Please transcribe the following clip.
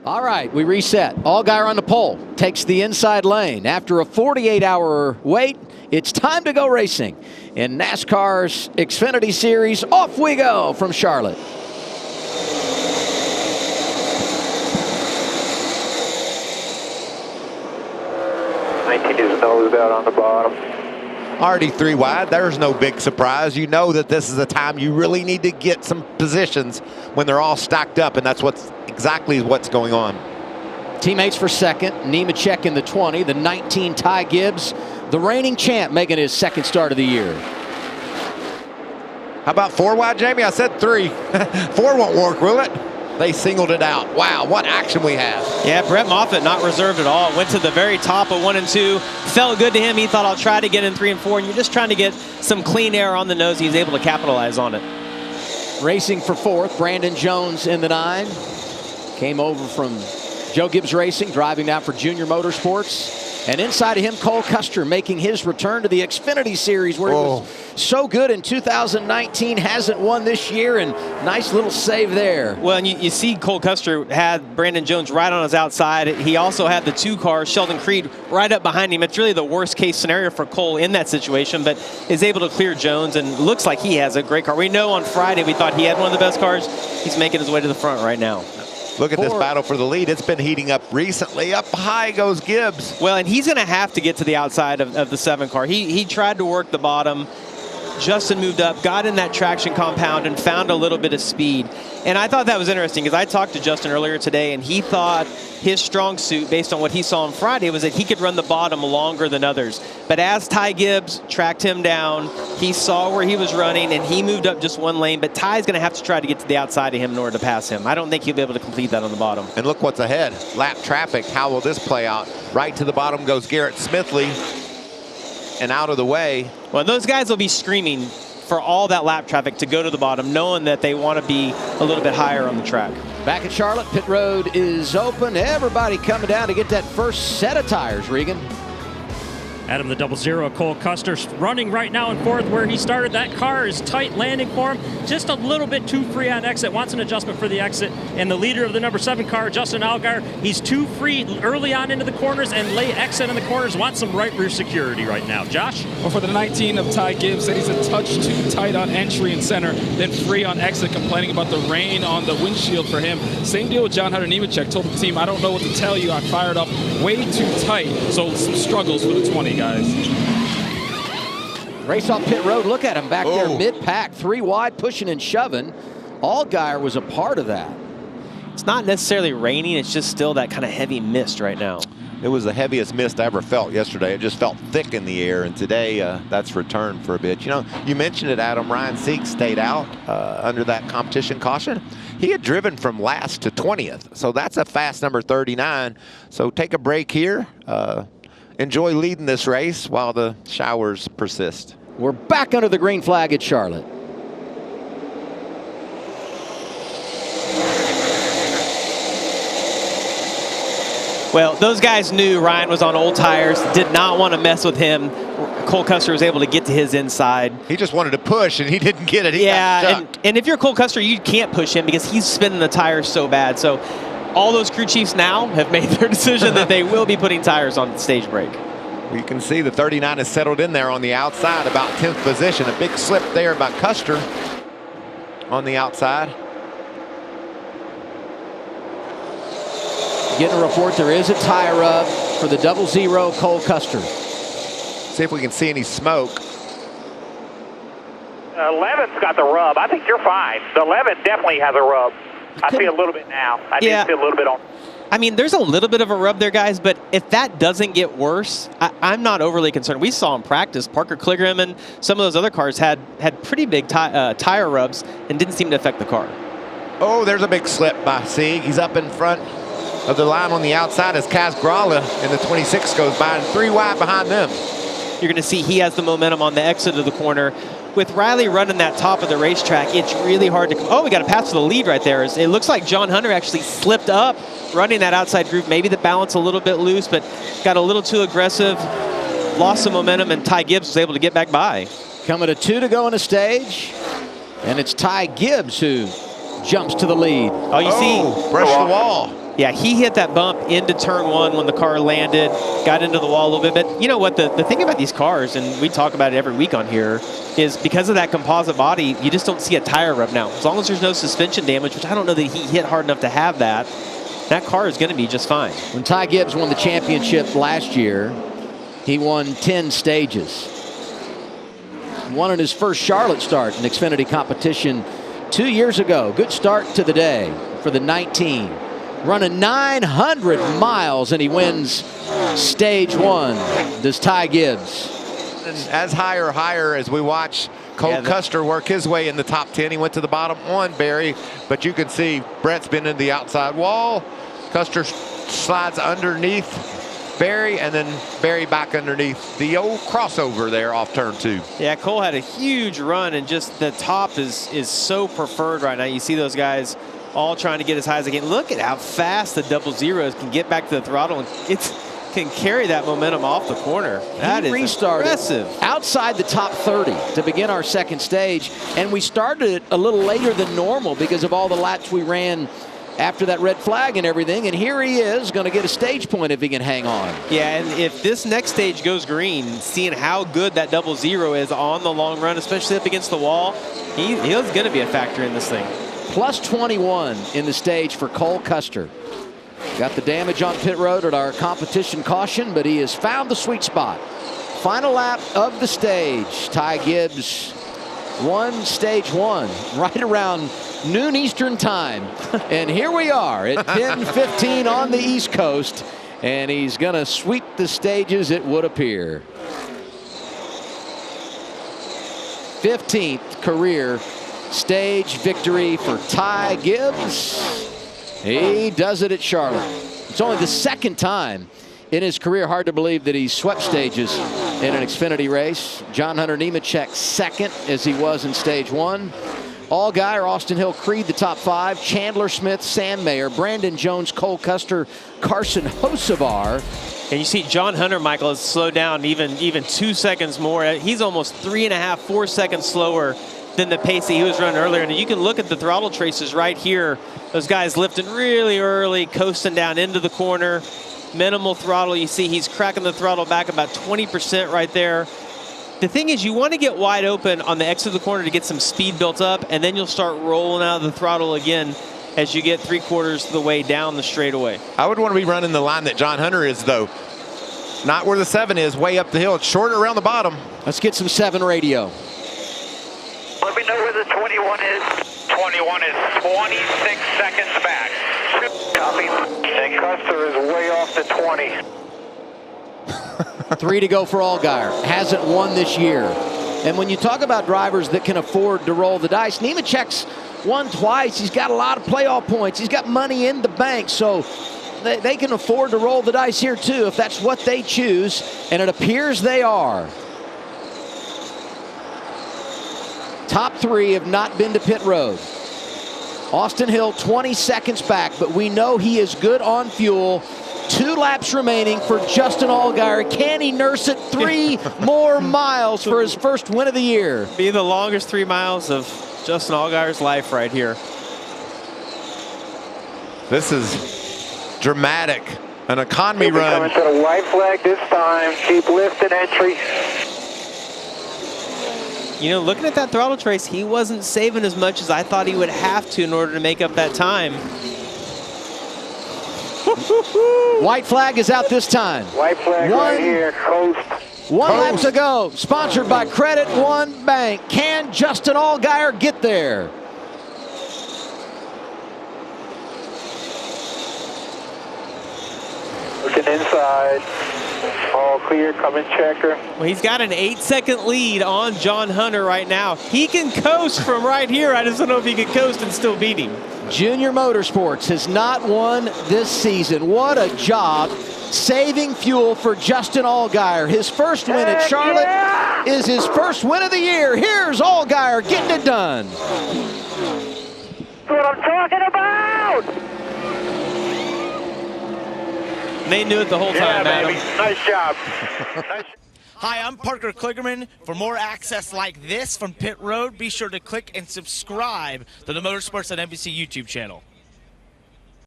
All right, we reset. Allgaier on the pole, takes the inside lane. After a 48-hour wait, it's time to go racing. In NASCAR's Xfinity Series, off we go from Charlotte. Nose out on the bottom. Already 3 wide. There's no big surprise. You know that this is a time you really need to get some positions when they're all stacked up, and that's exactly what's going on. Teammates for second. Nemechek in the 20. The 19, Ty Gibbs, the reigning champ, making his second start of the year. How about 4 wide, Jamie? I said 3. 4 won't work, will it? They singled it out. Wow, what action we have. Yeah, Brett Moffitt not reserved at all. Went to the very top of 1 and 2. Felt good to him. He thought, I'll try to get in 3 and 4. And you're just trying to get some clean air on the nose. He's able to capitalize on it. Racing for fourth, Brandon Jones in the 9. Came over from Joe Gibbs Racing, driving now for Junior Motorsports. And inside of him, Cole Custer making his return to the Xfinity Series, where he was so good in 2019, hasn't won this year, and nice little save there. Well, and you see Cole Custer had Brandon Jones right on his outside. He also had the 2 cars, Sheldon Creed, right up behind him. It's really the worst case scenario for Cole in that situation, but is able to clear Jones, and looks like he has a great car. We know on Friday we thought he had one of the best cars. He's making his way to the front right now. Look at this battle for the lead. It's been heating up recently. Up high goes Gibbs. Well, and he's going to have to get to the outside of the 7 car. He tried to work the bottom. Justin moved up, got in that traction compound, and found a little bit of speed. And I thought that was interesting because I talked to Justin earlier today, and he thought his strong suit, based on what he saw on Friday, was that he could run the bottom longer than others. But as Ty Gibbs tracked him down, he saw where he was running, and he moved up just 1 lane. But Ty's going to have to try to get to the outside of him in order to pass him. I don't think he'll be able to complete that on the bottom. And look what's ahead. Lap traffic. How will this play out? Right to the bottom goes Garrett Smithley. And out of the way. Well, those guys will be screaming for all that lap traffic to go to the bottom, knowing that they want to be a little bit higher on the track. Back at Charlotte, pit road is open. Everybody coming down to get that first set of tires, Regan. Adam the 00, Cole Custer, running right now in fourth where he started. That car is tight landing for him. Just a little bit too free on exit. Wants an adjustment for the exit. And the leader of the number 7 car, Justin Allgaier, he's too free early on into the corners and late exit in the corners. Wants some right rear security right now. Josh? Well, for the 19 of Ty Gibbs, said he's a touch too tight on entry and center, then free on exit, complaining about the rain on the windshield for him. Same deal with John Hunter Nemechek. Told the team, I don't know what to tell you. I fired up way too tight. So some struggles for the 20 guys. Race off pit road. Look at him back there mid-pack, 3 wide, pushing and shoving. Allgaier was a part of that. It's not necessarily raining. It's just still that kind of heavy mist right now. It was the heaviest mist I ever felt yesterday. It just felt thick in the air, and today that's returned for a bit. You know, you mentioned it, Adam. Ryan Sieg stayed out under that competition caution. He had driven from last to 20th, so that's a fast number 39. So take a break here. Enjoy leading this race while the showers persist. We're back under the green flag at Charlotte. Well, those guys knew Ryan was on old tires, did not want to mess with him. Cole Custer was able to get to his inside. He just wanted to push, and he didn't get it. He got stuck. and if you're Cole Custer, you can't push him because he's spinning the tires so bad. So all those crew chiefs now have made their decision that they will be putting tires on the stage brake. You can see the 39 is settled in there on the outside, about 10th position. A big slip there by Custer on the outside. Getting a report there is a tire rub for the 00 Cole Custer. See if we can see any smoke. 11's got the rub. I think you're fine. The 11 definitely has a rub. I see a little bit now. I did see a little bit on. I mean, there's a little bit of a rub there, guys, but if that doesn't get worse, I'm not overly concerned. We saw in practice, Parker Kligerman and some of those other cars had pretty big tire rubs and didn't seem to affect the car. Oh, there's a big slip by Sieg. He's up in front of the line on the outside as Kaz Gralla in the 26 goes by, and 3 wide behind them. You're going to see he has the momentum on the exit of the corner. With Riley running that top of the racetrack, it's really hard to... Oh, we got a pass to the lead right there. It looks like John Hunter actually slipped up running that outside groove. Maybe the balance a little bit loose, but got a little too aggressive, lost some momentum, and Ty Gibbs was able to get back by. Coming to 2 to go on the stage, and it's Ty Gibbs who jumps to the lead. Oh, you see? Brush the wall. Yeah, he hit that bump into turn 1 when the car landed, got into the wall a little bit. But you know what? The thing about these cars, and we talk about it every week on here, is because of that composite body, you just don't see a tire rub now. As long as there's no suspension damage, which I don't know that he hit hard enough to have that, that car is going to be just fine. When Ty Gibbs won the championship last year, he won 10 stages. Won in his first Charlotte start in Xfinity competition 2 years ago. Good start to the day for the 19. Running 900 miles, and he wins stage 1. Does Ty Gibbs. And as higher as we watch Cole Custer work his way in the top 10. He went to the bottom 1, Barry, but you can see Brett's been in the outside wall. Custer slides underneath Barry, and then Barry back underneath the old crossover there off turn 2. Yeah, Cole had a huge run, and just the top is so preferred right now. You see those guys all trying to get as high as they can. Look at how fast the double zeros can get back to the throttle, and can carry that momentum off the corner. That is restarted impressive. Outside the top 30 to begin our second stage, and we started it a little later than normal because of all the laps we ran after that red flag and everything, and here he is going to get a stage point if he can hang on. Yeah, and if this next stage goes green, seeing how good that double zero is on the long run, especially up against the wall, he's going to be a factor in this thing. Plus 21 in the stage for Cole Custer. Got the damage on pit road at our competition caution, but he has found the sweet spot. Final lap of the stage. Ty Gibbs won stage 1 right around noon Eastern time. And here we are at 10:15 on the East Coast, and he's going to sweep the stages, it would appear. 15th career stage victory for Ty Gibbs. He does it at Charlotte. It's only the second time in his career. Hard to believe that he swept stages in an Xfinity race. John Hunter Nemechek second, as he was in stage 1. Allgaier, Austin Hill, Creed the top 5. Chandler Smith, Sam Mayer, Brandon Jones, Cole Custer, Carson Hocevar. And you see John Hunter, Michael, has slowed down even 2 seconds more. He's almost 3.5, 4 seconds slower than the pace that he was running earlier. And you can look at the throttle traces right here. Those guys lifting really early, coasting down into the corner. Minimal throttle. You see he's cracking the throttle back about 20% right there. The thing is, you want to get wide open on the exit of the corner to get some speed built up, and then you'll start rolling out of the throttle again as you get 3/4 of the way down the straightaway. I would want to be running the line that John Hunter is, though. Not where the 7 is, way up the hill. It's shorter around the bottom. Let's get some 7 radio. Let me know where the 21 is. 21 is 26 seconds back. Copy. And Custer is way off the 20. 3 to go for Allgaier. Hasn't won this year. And when you talk about drivers that can afford to roll the dice, Nemechek's won twice. He's got a lot of playoff points. He's got money in the bank. So they can afford to roll the dice here too if that's what they choose. And it appears they are. Top 3 have not been to pit road. Austin Hill 20 seconds back, but we know he is good on fuel. 2 laps remaining for Justin Allgaier. Can he nurse it 3 more miles for his first win of the year? Be the longest 3 miles of Justin Allgaier's life right here. This is dramatic. An economy run. Coming to the white flag this time. Keep lifting entry. You know, looking at that throttle trace, he wasn't saving as much as I thought he would have to in order to make up that time. White flag is out this time. White flag right here. Coast. 1 lap to go. Sponsored by Credit One Bank. Can Justin Allgaier get there? Looking inside. All clear, coming checker. Well, he's got an 8-second lead on John Hunter right now. He can coast from right here. I just don't know if he can coast and still beat him. Junior Motorsports has not won this season. What a job saving fuel for Justin Allgaier. His first win at Charlotte is his first win of the year. Here's Allgaier getting it done. That's what I'm talking about! They knew it the whole time, Adam. Baby. Nice job. Nice. Hi, I'm Parker Kligerman. For more access like this from Pit Road, be sure to click and subscribe to the Motorsports on NBC YouTube channel.